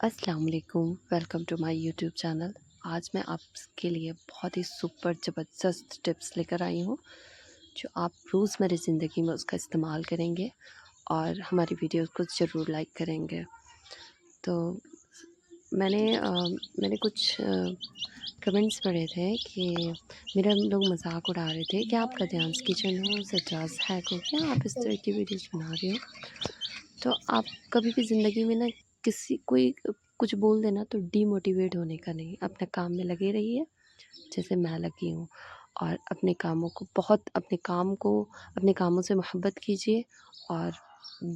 अस्सलाम वालेकुम, welcome to my YouTube channel. आज मैं आपके लिए बहुत ही सुपर ज़बरदस्त टिप्स लेकर आई हूँ, जो आप रोज़मर्रा ज़िंदगी में उसका इस्तेमाल करेंगे और हमारी वीडियोस को ज़रूर लाइक करेंगे। तो मैंने कुछ कमेंट्स पढ़े थे कि मेरा लोग मज़ाक उड़ा रहे थे कि आप गद्यांश किचन हो, सज्जाद हैक हो क्या, आप इस तरह की वीडियोस बना रहे हो। तो आप कभी भी ज़िंदगी में ना किसी कोई कुछ बोल देना तो डीमोटिवेट होने का नहीं, अपने काम में लगे रहिए जैसे मैं लगी हूँ। और अपने कामों से मोहब्बत कीजिए और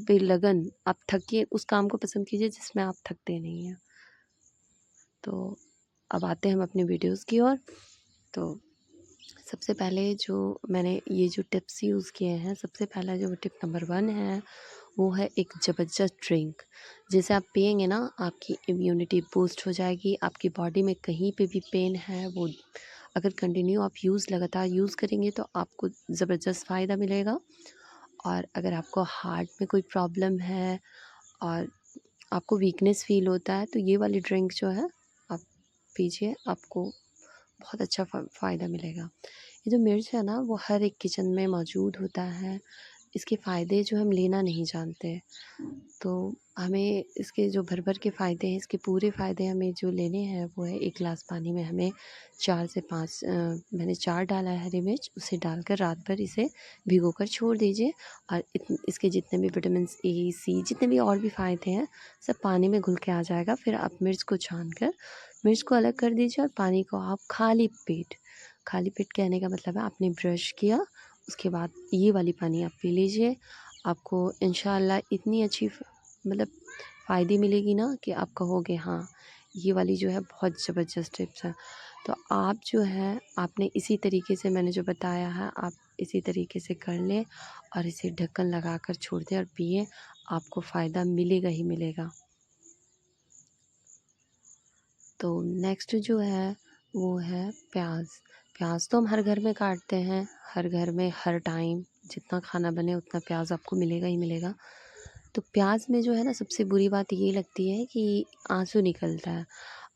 बेलगन आप थकिए उस काम को पसंद कीजिए जिसमें आप थकते नहीं हैं। तो अब आते हैं हम अपनी वीडियोस की ओर। तो सबसे पहले जो मैंने ये जो टिप्स यूज़ किए हैं, सबसे पहला जो टिप नंबर 1 है, वो है एक ज़बरदस्त ड्रिंक। जिसे आप पिएँगे ना, आपकी इम्यूनिटी बूस्ट हो जाएगी, आपकी बॉडी में कहीं पे भी पेन है वो अगर कंटिन्यू आप लगातार यूज़ करेंगे तो आपको ज़बरदस्त फ़ायदा मिलेगा। और अगर आपको हार्ट में कोई प्रॉब्लम है और आपको वीकनेस फ़ील होता है, तो ये वाली ड्रिंक जो है आप पीजिए, आपको बहुत अच्छा फ़ायदा मिलेगा। ये जो मिर्च है ना, वो हर एक किचन में मौजूद होता है। इसके फ़ायदे जो हम लेना नहीं जानते, तो हमें इसके जो भर-भर के फ़ायदे हैं, इसके पूरे फ़ायदे हमें जो लेने हैं, वो है 1 ग्लास पानी में हमें 4 से 5 मैंने 4 डाला है हरी मिर्च, उसे डालकर रात भर इसे भिगोकर छोड़ दीजिए। और इसके जितने भी विटामिन्स ए, सी जितने भी और भी फ़ायदे हैं, सब पानी में घुल के आ जाएगा। फिर आप मिर्च को छानकर मिर्च को अलग कर दीजिए और पानी को आप खाली पेट कहने का मतलब है आपने ब्रश किया, उसके बाद ये वाली पानी आप पी लीजिए। आपको इंशाअल्लाह इतनी अच्छी मतलब फ़ायदे मिलेगी ना कि आप कहोगे हाँ, ये वाली जो है बहुत ज़बरदस्त टिप्स है। तो आप जो है आपने इसी तरीके से मैंने जो बताया है, आप इसी तरीके से कर लें और इसे ढक्कन लगाकर छोड़ दें और पिएँ, आपको फ़ायदा मिलेगा ही मिलेगा। तो नेक्स्ट जो है वो है प्याज। प्याज तो हम हर घर में काटते हैं, हर घर में हर टाइम जितना खाना बने उतना प्याज आपको मिलेगा ही मिलेगा। तो प्याज में जो है ना, सबसे बुरी बात ये लगती है कि आंसू निकलता है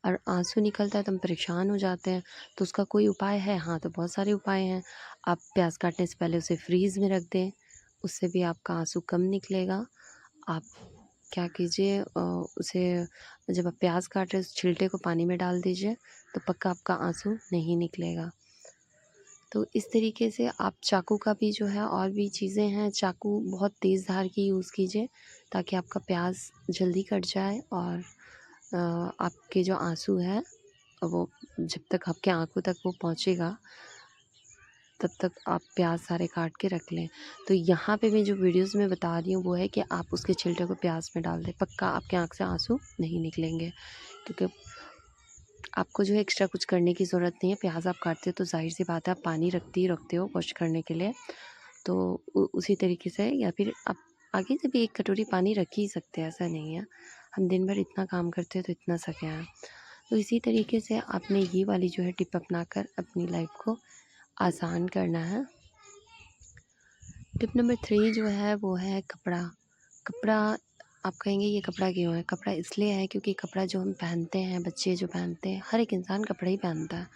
और आंसू निकलता है तो हम परेशान हो जाते हैं। तो उसका कोई उपाय है? हाँ, तो बहुत सारे उपाय हैं। आप प्याज काटने से पहले उसे फ्रीज़ में रख दें, उससे भी आपका आंसू कम निकलेगा। आप क्या कीजिए, उसे जब आप प्याज काट रहे हैं उस छिलटे को पानी में डाल दीजिए, तो पक्का आपका आंसू नहीं निकलेगा। तो इस तरीके से आप चाकू का भी जो है, और भी चीज़ें हैं, चाकू बहुत तेज़ धार की यूज़ कीजिए ताकि आपका प्याज जल्दी कट जाए और आपके जो आंसू है वो जब तक आपके आँखों तक वो पहुँचेगा तब तक आप प्याज सारे काट के रख लें। तो यहाँ पे मैं जो वीडियोज़ में बता रही हूँ वो है कि आप उसके छिलटे को प्याज में डाल दें, पक्का आपके आँख से आंसू नहीं निकलेंगे। क्योंकि आपको जो है एक्स्ट्रा कुछ करने की ज़रूरत नहीं है। प्याज आप काटते हो तो ज़ाहिर-सी बात है आप पानी रखते ही रखते हो वॉश करने के लिए। तो उसी तरीके से, या फिर आप आगे से भी 1 कटोरी पानी रख ही सकते हैं, ऐसा नहीं है। हम दिन भर इतना काम करते हैं तो इतना सा क्या है। तो इसी तरीके से आपने ये वाली जो है टिप अपनाकर अपनी लाइफ़ को आसान करना है। टिप नंबर 3 जो है वो है कपड़ा। कपड़ा, आप कहेंगे ये कपड़ा क्यों है? कपड़ा इसलिए है क्योंकि कपड़ा जो हम पहनते हैं, बच्चे जो पहनते हैं, हर एक इंसान कपड़ा ही पहनता है।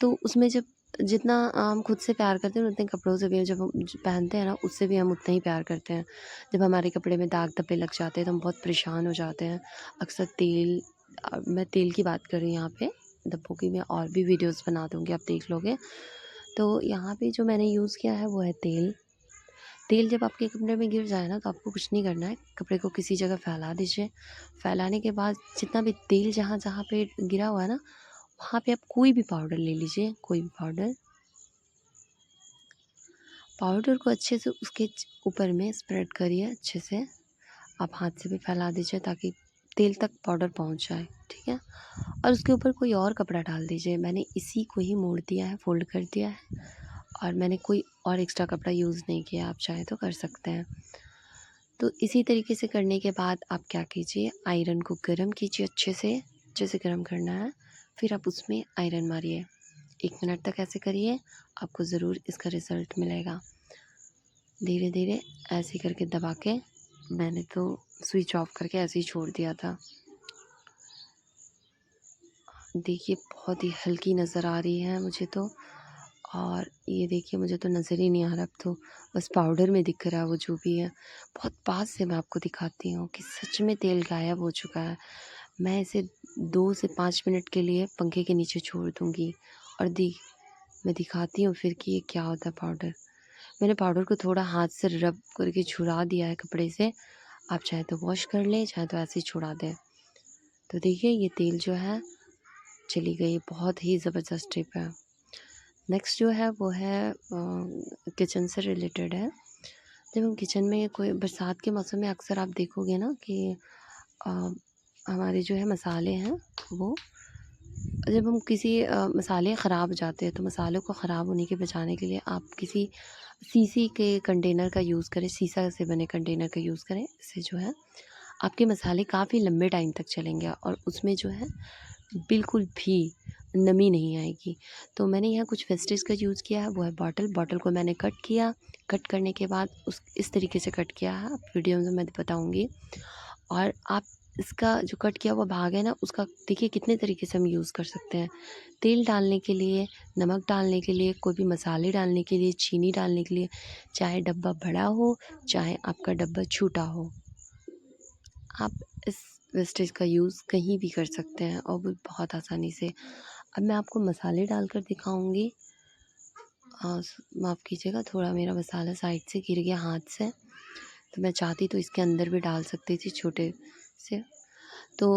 तो उसमें जब जितना हम खुद से प्यार करते हैं उतने कपड़ों से भी जब हम पहनते हैं ना, उससे भी हम उतना ही प्यार करते हैं। जब हमारे कपड़े में दाग धब्बे लग जाते हैं तो हम बहुत परेशान हो जाते हैं। अक्सर मैं तेल की बात कर रही हूँ यहाँ पे, धब्बों की मैं और भी वीडियोज़ बना दूँगी, आप देख लोगे। तो यहाँ पे जो मैंने यूज़ किया है वो है तेल। तेल जब आपके कपड़े में गिर जाए ना, तो आपको कुछ नहीं करना है, कपड़े को किसी जगह फैला दीजिए। फैलाने के बाद जितना भी तेल जहाँ-जहाँ पे गिरा हुआ है ना, वहाँ पे आप कोई भी पाउडर ले लीजिए, कोई भी पाउडर। पाउडर को अच्छे से उसके ऊपर में स्प्रेड करिए अच्छे से। आप हाथ से भी फैला दीजिए ताकि तेल तक पाउडर पहुँच जाए, ठीक है? और उसके ऊपर कोई और कपड़ा डाल दीजिए। मैंने इसी को ही मोड़ दिया है, फ़ोल्ड कर दिया है और मैंने कोई और एक्स्ट्रा कपड़ा यूज़ नहीं किया, आप चाहें तो कर सकते हैं। तो इसी तरीके से करने के बाद आप क्या कीजिए, आयरन को गर्म कीजिए अच्छे से गर्म करना है। फिर आप उसमें आयरन मारिए। 1 मिनट तक ऐसे करिए, आपको ज़रूर इसका रिज़ल्ट मिलेगा। धीरे-धीरे ऐसे करके दबा के मैंने तो स्विच ऑफ करके ऐसे ही छोड़ दिया था। देखिए बहुत ही हल्की नज़र आ रही है मुझे तो। और ये देखिए मुझे तो नज़र ही नहीं आ रहा, अब तो बस पाउडर में दिख रहा है वो जो भी है। बहुत पास से मैं आपको दिखाती हूँ कि सच में तेल गायब हो चुका है। मैं इसे 2 से 5 मिनट के लिए पंखे के नीचे छोड़ दूँगी और मैं दिखाती हूँ फिर कि ये क्या होता है पाउडर। मैंने पाउडर को थोड़ा हाथ से रब करके छुड़ा दिया है कपड़े से। आप चाहे तो वॉश कर लें, चाहे तो ऐसे ही छुड़ा दें। तो देखिए ये तेल जो है चली गई, बहुत ही ज़बरदस्त टिप है। नेक्स्ट जो है वो है किचन से रिलेटेड है। जब हम किचन में कोई बरसात के मौसम में अक्सर आप देखोगे ना कि अ, हमारे जो है मसाले हैं वो, जब हम किसी मसाले ख़राब हो जाते हैं तो मसालों को ख़राब होने के बचाने के लिए आप किसी शीशी के कंटेनर का यूज़ करें, शीशा से बने कंटेनर का यूज़ करें। इससे जो है आपके मसाले काफ़ी लंबे टाइम तक चलेंगे और उसमें जो है बिल्कुल भी नमी नहीं आएगी। तो मैंने यहाँ कुछ वेस्टेज का यूज़ किया है, वो है बॉटल को मैंने कट किया। कट करने के बाद उस इस तरीके से कट किया है, वीडियो में मैं बताऊँगी। और आप इसका जो कट किया हुआ भाग है ना, उसका देखिए कितने तरीके से हम यूज़ कर सकते हैं। तेल डालने के लिए, नमक डालने के लिए, कोई भी मसाले डालने के लिए, चीनी डालने के लिए, चाहे डब्बा बड़ा हो, चाहे आपका डब्बा छोटा हो। आप इस वेस्टेज का यूज़ कहीं भी कर सकते हैं और वो बहुत आसानी से। अब मैं आपको मसाले डालकर दिखाऊँगी। माफ़ कीजिएगा, थोड़ा मेरा मसाला साइड से गिर गया हाथ से, तो मैं चाहती तो इसके अंदर भी डाल सकती थी छोटे से। तो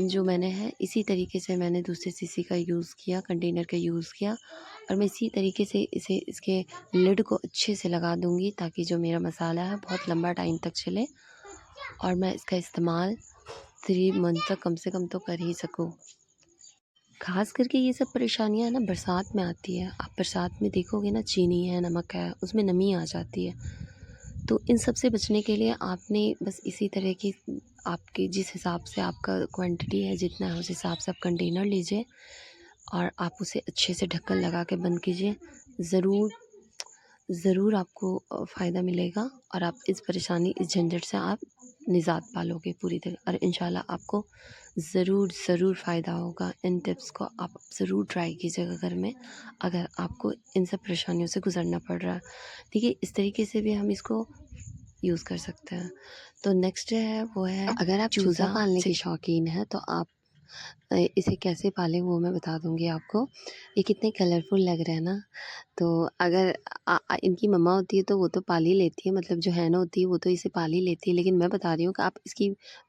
जो मैंने है इसी तरीके से मैंने दूसरे शीशी का यूज़ किया, कंटेनर का यूज़ किया और मैं इसी तरीके से इसे इसके लिड को अच्छे से लगा दूँगी ताकि जो मेरा मसाला है बहुत लंबा टाइम तक चले और मैं इसका इस्तेमाल 3 मंथ तक कम से कम तो कर ही सकूँ। ख़ास करके ये सब परेशानियाँ ना बरसात में आती है। आप बरसात में देखोगे ना, चीनी है, नमक है, उसमें नमी आ जाती है। तो इन सब से बचने के लिए आपने बस इसी तरह की, आपके जिस हिसाब से आपका क्वांटिटी है जितना है उस हिसाब से आप कंटेनर लीजिए और आप उसे अच्छे से ढक्कन लगा के बंद कीजिए। ज़रूर, ज़रूर आपको फ़ायदा मिलेगा और आप इस परेशानी, इस झंझट से आप निजात पालोगे पूरी तरह और इंशाल्लाह आपको ज़रूर फ़ायदा होगा। इन टिप्स को आप ज़रूर ट्राई कीजिएगा घर में, अगर आपको इन सब परेशानियों से गुज़रना पड़ रहा है। देखिए इस तरीके से भी हम इसको यूज़ कर सकते हैं। तो नेक्स्ट है वो है, अगर आप चूज़ा पालने के शौकीन हैं तो आप इसे कैसे पालें वो मैं बता दूँगी आपको। ये कितने कलरफुल लग रहे हैं ना, तो अगर इनकी मम्मा होती है तो वो तो पाल ही लेती है, मतलब जो हैन होती है वो तो इसे पाल ही लेती है, लेकिन मैं बता रही हूँ कि आप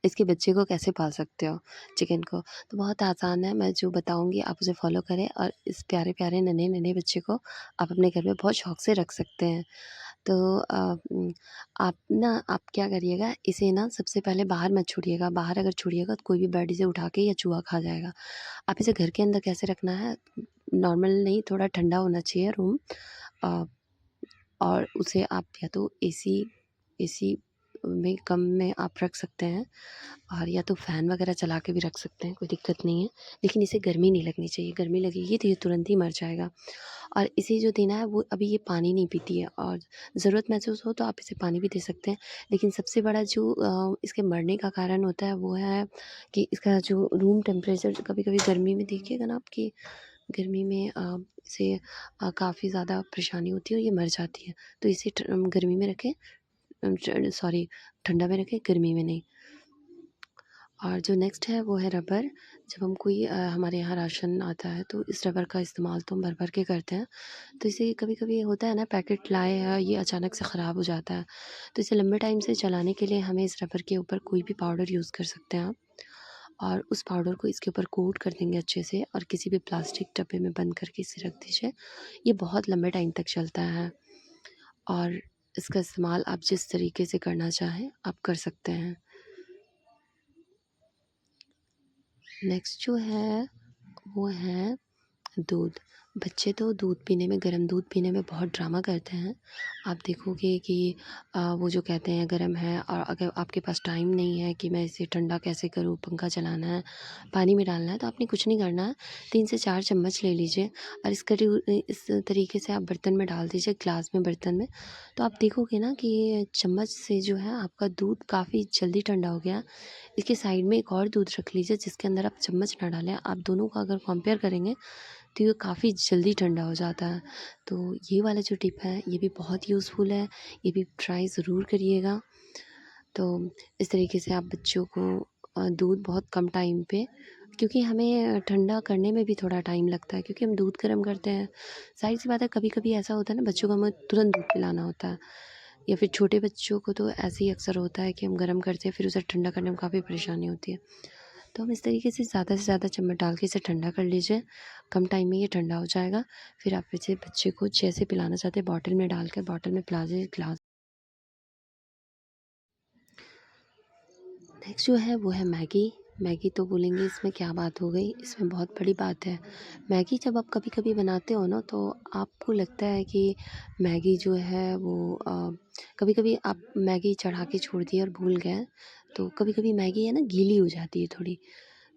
इसके बच्चे को कैसे पाल सकते हो, चिकन को। तो बहुत आसान है, मैं जो बताऊँगी आप उसे फ़ॉलो करें और इस प्यारे-प्यारे नन्हे-नन्हे बच्चे को आप अपने घर में बहुत शौक से रख सकते हैं। तो आप क्या करिएगा, इसे ना सबसे पहले बाहर मत छोड़िएगा। बाहर अगर छोड़िएगा तो कोई भी बर्ड इसे उठा के या चूहा खा जाएगा। आप इसे घर के अंदर कैसे रखना है, नॉर्मल नहीं, थोड़ा ठंडा होना चाहिए रूम। अ, और उसे आप या तो एसी में कम में आप रख सकते हैं और या तो फ़ैन वगैरह चला के भी रख सकते हैं, कोई दिक्कत नहीं है। लेकिन इसे गर्मी नहीं लगनी चाहिए, गर्मी लगेगी तो ये तुरंत ही मर जाएगा। और इसे जो देना है वो, अभी ये पानी नहीं पीती है और ज़रूरत महसूस हो तो आप इसे पानी भी दे सकते हैं। लेकिन सबसे बड़ा जो इसके मरने का कारण होता है वो है कि इसका जो रूम टेम्परेचर, कभी-कभी गर्मी में देखिएगा ना आपकी, गर्मी में इसे काफ़ी ज़्यादा परेशानी होती है और ये मर जाती है। तो इसे गर्मी में रखें, सॉरी, ठंडा में रखें, गर्मी में नहीं। और जो नेक्स्ट है वो है रबर। जब हम कोई हमारे यहाँ राशन आता है तो इस रबर का इस्तेमाल तो हम भर-भर के करते हैं। तो इसे कभी-कभी होता है ना, पैकेट लाए हैं, ये अचानक से ख़राब हो जाता है। तो इसे लंबे टाइम से चलाने के लिए हमें इस रबर के ऊपर कोई भी पाउडर यूज़ कर सकते हैं आप। और उस पाउडर को इसके ऊपर कोट कर देंगे अच्छे से और किसी भी प्लास्टिक डब्बे में बंद करके इसे रख दीजिए। ये बहुत लंबे टाइम तक चलता है और इसका इस्तेमाल आप जिस तरीके से करना चाहें आप कर सकते हैं। नेक्स्ट जो है वो है दूध। बच्चे तो दूध पीने में, गर्म दूध पीने में बहुत ड्रामा करते हैं। आप देखोगे कि वो जो कहते हैं गर्म है, और अगर आपके पास टाइम नहीं है कि मैं इसे ठंडा कैसे करूँ, पंखा चलाना है, पानी में डालना है, तो आपने कुछ नहीं करना है। 3 से 4 चम्मच ले लीजिए और इस तरीके से आप बर्तन में डाल दीजिए, ग्लास में, बर्तन में। तो आप देखोगे ना कि ये चम्मच से जो है आपका दूध काफ़ी जल्दी ठंडा हो गया। इसके साइड में एक और दूध रख लीजिए जिसके अंदर आप चम्मच ना डालें। आप दोनों का अगर कंपेयर करेंगे तो ये काफ़ी जल्दी ठंडा हो जाता है। तो ये वाला जो टिप है ये भी बहुत यूज़फुल है, ये भी ट्राई ज़रूर करिएगा। तो इस तरीके से आप बच्चों को दूध बहुत कम टाइम पे, क्योंकि हमें ठंडा करने में भी थोड़ा टाइम लगता है, क्योंकि हम दूध गर्म करते हैं। ज़ाहिर-सी बात है, कभी-कभी ऐसा होता है ना, बच्चों को हमें तुरंत दूध पिलाना होता है, या फिर छोटे बच्चों को तो ऐसे ही अक्सर होता है कि हम गर्म करते हैं, फिर उसे ठंडा करने में काफ़ी परेशानी होती है। तो हम इस तरीके से ज़्यादा चम्मच डाल के इसे ठंडा कर लीजिए। कम टाइम में ये ठंडा हो जाएगा। फिर आप इसे बच्चे को जैसे पिलाना चाहते हैं, बॉटल में डाल कर बॉटल में पिला दीजिए, ग्लास। नेक्स्ट जो है वो है मैगी। मैगी तो बोलेंगे इसमें क्या बात हो गई, इसमें बहुत बड़ी बात है। मैगी जब आप कभी-कभी बनाते हो ना, तो आपको लगता है कि मैगी जो है वो कभी-कभी आप मैगी चढ़ा के छोड़ दिए और भूल गए। तो कभी-कभी मैगी है ना गीली हो जाती है थोड़ी,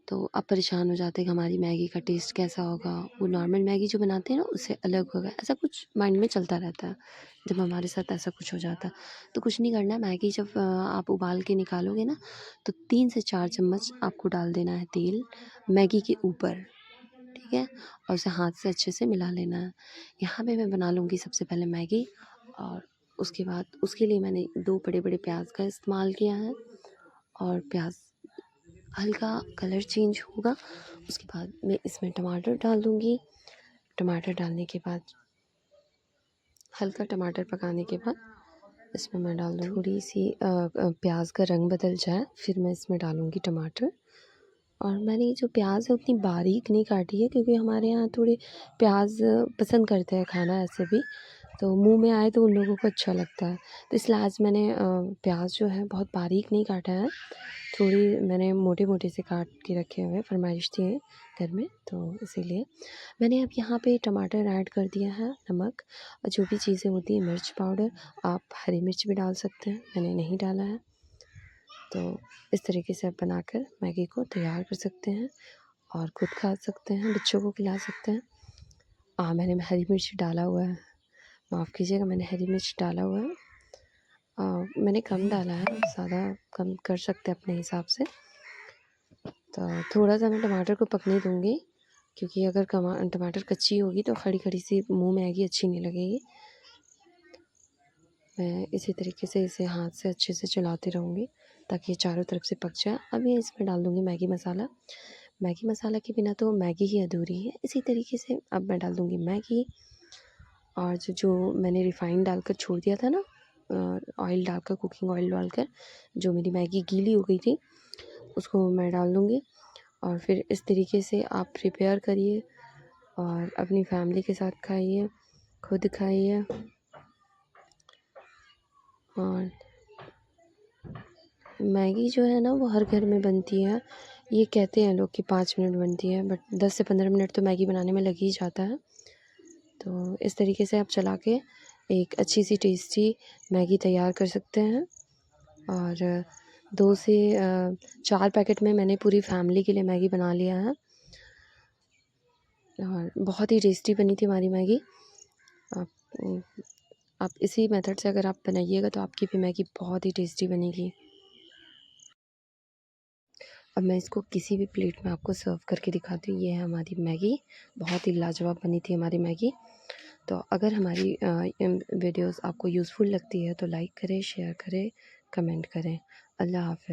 तो आप परेशान हो जाते हैं कि हमारी मैगी का टेस्ट कैसा होगा, वो नॉर्मल मैगी जो बनाते हैं ना उससे अलग होगा, ऐसा कुछ माइंड में चलता रहता है जब हमारे साथ ऐसा कुछ हो जाता है। तो कुछ नहीं करना है, मैगी जब आप उबाल के निकालोगे ना, तो 3 से 4 चम्मच आपको डाल देना है तेल मैगी के ऊपर, ठीक है? और उसे हाथ से अच्छे से मिला लेना है। यहाँ पे मैं बना लूँगी सबसे पहले मैगी, और उसके बाद उसके लिए मैंने 2 बड़े-बड़े प्याज का इस्तेमाल किया है, और प्याज हल्का कलर चेंज होगा, उसके बाद मैं इसमें टमाटर डाल दूँगी। टमाटर डालने के बाद, हल्का टमाटर पकाने के बाद, इसमें मैं डाल दूँगी थोड़ी-सी प्याज का रंग बदल जाए, फिर मैं इसमें डालूँगी टमाटर। और मैंने ये जो प्याज है उतनी बारीक नहीं काटी है, क्योंकि हमारे यहाँ थोड़े प्याज पसंद करते हैं खाना ऐसे भी, तो मुंह में आए तो उन लोगों को अच्छा लगता है। तो इसलिए आज मैंने प्याज जो है बहुत बारीक नहीं काटा है, थोड़ी मैंने मोटे-मोटे से काट के रखे हुए हैं, फरमाइश थी घर में, तो इसीलिए मैंने अब यहाँ पे टमाटर ऐड कर दिया है, नमक और जो भी चीज़ें होती हैं, मिर्च पाउडर, आप हरी मिर्च भी डाल सकते हैं, मैंने नहीं डाला है। तो इस तरीके से आप बनाकर मैगी को तैयार कर सकते हैं और खुद खा सकते हैं, बच्चों को खिला सकते हैं। मैंने हरी मिर्च डाला हुआ है, माफ़ कीजिएगा, मैंने हरी मिर्च डाला हुआ है। मैंने कम डाला है, ज़्यादा कम कर सकते हैं अपने हिसाब से। तो थोड़ा-सा मैं टमाटर को पकने दूँगी, क्योंकि अगर टमाटर कच्ची होगी तो खड़ी-खड़ी सी मुँह में आएगी, अच्छी नहीं लगेगी। मैं इसी तरीके से इसे हाथ से अच्छे से चलाती रहूँगी ताकि ये चारों तरफ से पक जाए। अब ये इसमें डाल दूँगी मैगी मसाला। मैगी मसाला के बिना तो मैगी ही अधूरी है। इसी तरीके से अब मैं डाल दूँगी मैगी, और जो मैंने रिफ़ाइंड डालकर छोड़ दिया था ना, ऑयल डालकर, कुकिंग ऑयल डालकर, जो मेरी मैगी गीली हो गई थी, उसको मैं डाल दूँगी। और फिर इस तरीके से आप प्रिपेयर करिए और अपनी फैमिली के साथ खाइए, खुद खाइए। और मैगी जो है ना वो हर घर में बनती है। ये कहते हैं लोग कि 5 मिनट बनती है, बट 10 से 15 मिनट तो मैगी बनाने में लग ही जाता है। तो इस तरीके से आप चला के एक अच्छी सी टेस्टी मैगी तैयार कर सकते हैं। और 2 से 4 पैकेट में मैंने पूरी फैमिली के लिए मैगी बना लिया है, और बहुत ही टेस्टी बनी थी हमारी मैगी। आप आप इसी मेथड से अगर आप बनाइएगा तो आपकी भी मैगी बहुत ही टेस्टी बनेगी। अब मैं इसको किसी भी प्लेट में आपको सर्व करके दिखाती हूँ। ये है हमारी मैगी, बहुत ही लाजवाब बनी थी हमारी मैगी। तो अगर हमारी वीडियोस आपको यूज़फुल लगती है तो लाइक करें, शेयर करें, कमेंट करें। अल्लाह हाफ़िज़।